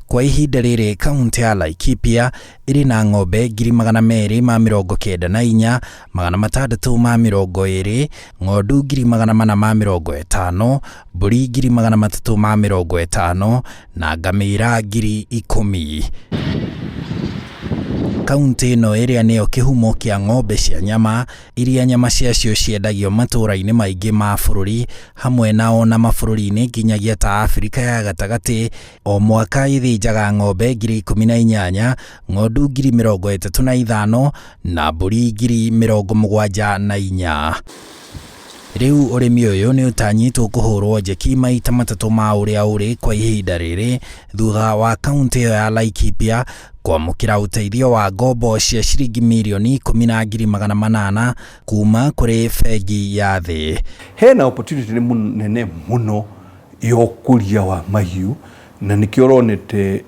Kwa ihinda rĩrĩ kaunti ya Laikipia ĩrĩ na ng'ombe 294,604, 620, ng'ondu 450, mbũri 350 na ngamĩra 10,000. Kaunti ĩno ĩrĩa nĩyo kĩhumo kĩa ng'ombe cia nyama, iria nyama ciacio ciendagio matũũra-inĩ maingĩ ma bũrũri hamwe na ona mabũrũri-inĩ nginyagia ta Afrika ya gatagatĩ, o mwaka ithĩnjaga ng'ombe 18,000, ng'ondu 35,000 na mbũri 74,000. Rĩu ũrĩmi ũyũ nĩ ũtanyĩtwo kũhũrwo njeki maita matatũ ma ũrĩa ũrĩ kwa ihinda rĩrĩ thutha wa kaunti ĩyo ya Laikipia kwamũkĩra ũteithio wa ngombo cia ciringi mirioni 10,800 kuma kũrĩ bengi ya thĩ. Hena opportunity nene mũno ya ũkũria wa mahiũ, na nĩkĩo ũronete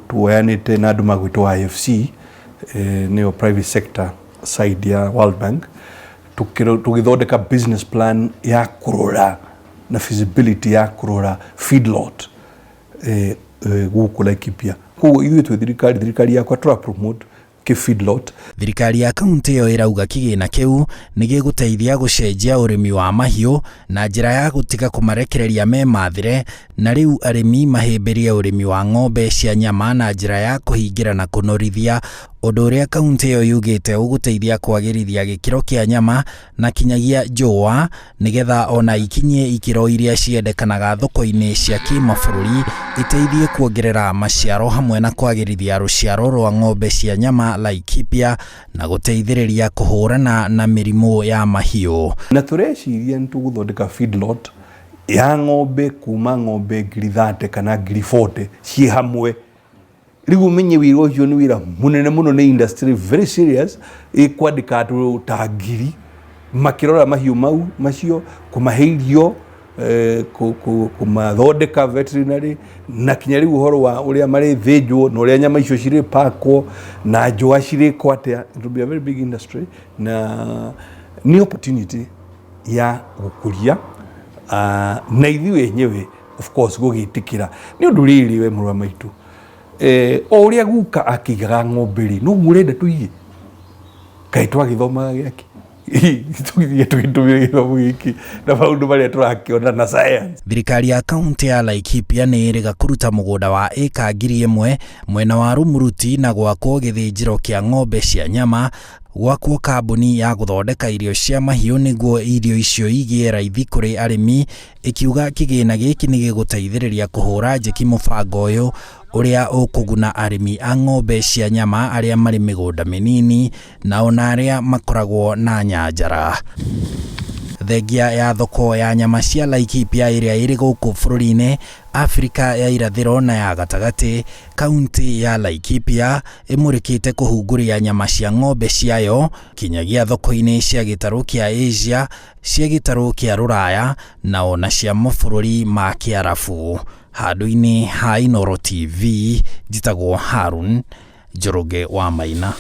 tuoyanĩte na andũ magwĩtwo IFC, nĩyo private sector side ya World Bank, tugithondeka business plan ya kũrora na feasibility ya kũrora feedlot gũkũ Laikipia. Koguo ithuĩ twĩ thirikari yakwa tũra promote feedlot. Thirikari ya kaunti ĩyo ĩrauga kĩgĩna kĩu nĩ gĩgũteithia gũcenjia ũrĩmi wa mahiũ na njĩra ya gũtiga kũmarekereria me mathire, na rĩu arĩmi mahĩmbĩrie ũrĩmi wa ng'ombe cia nyama na njĩra ya kũhingĩra na kũnorithia, ũndũ ũrĩa kaunti ĩyo yugĩte ũgũteithia kwagĩrithia gĩkĩro kĩa nyama na kinyagia njũa, nĩgetha ona ikinyie ikĩro iria ciendekanaga thoko-inĩ cia kĩmabũrũri, iteithie kuongerera maciaro hamwe na kwagĩrithia rũciaro rwa ng'ombe cia nyama Laikipia na gũteithĩrĩria kũhũrana na mĩrimũ ya mahiũ. Na tũreciria nĩ tũgũthondeka feedlot ya ng'ombe kuma ng'ombe 30,000 kana 40,000 ciĩ hamwe. Rĩu menye wĩra ũcio nĩ wĩra mũnene mũno, nĩ industry very serious, ĩkwandĩka andũ ta 1,000 makĩrora mahiũ macio, kũmahe irio, kũmathondeka veterinary, na kinya rĩu ũhoro wa ũrĩa marĩthĩnjwo na ũrĩa nyama icio cirĩpakwo na njũa cirĩkwo atĩa. It will be a very big industry, na ni opportunity ya gũkũria na ithuĩ enyewe of course gũgĩtĩkĩra nĩ ũndũ rĩrĩ we mũrũ wa maitũ. O ũrĩa guka akĩigaga ng'ombe rĩ, no mũrenda tũiye kaĩ twagĩthomaga gĩake tũgithie tũgĩtũmĩra gĩthomo gĩkĩ na maũndũ marĩa tũrakĩona na science. Thirikari ya kaunti ya Laikipia nĩ ĩrĩga kũruta mũgũnda wa ĩka 1,000 mwena wa Rumuruti na gwakwo gĩthĩnjĩro kĩa ng'ombe cia nyama, gwakwo kambuni ya gũthondeka irio cia mahiũ nĩguo irio icio igĩe raithi kũrĩ arĩmi, ĩkiuga kĩgĩna gĩkĩ nĩ gĩgũteithĩrĩria kũhũra njeki mũbango ũyũ ũrĩa ũkũguna arĩmi a ng'ombe cia nyama arĩa marĩ mĩgũnda mĩnini na ona arĩa makoragwo na nyanjara. Thengia ya thoko ya nyama cia Laikipia ĩrĩa ĩrĩ gũkũ bũrũri-inĩ Afrika ya irathĩro na ya gatagatĩ, kaunti ya Laikipia ĩmũrĩkĩte kũhungũria nyama cia ng'ombe ciayo kinyagia thoko-inĩ cia gĩtarũ kĩa Asia, cia gĩtarũ kĩa Rũraya na ona cia mabũrũri ma Kĩarabu. Handũ-inĩ ha Inooro TV, njĩtagwo Harun Njoroge wa Maina.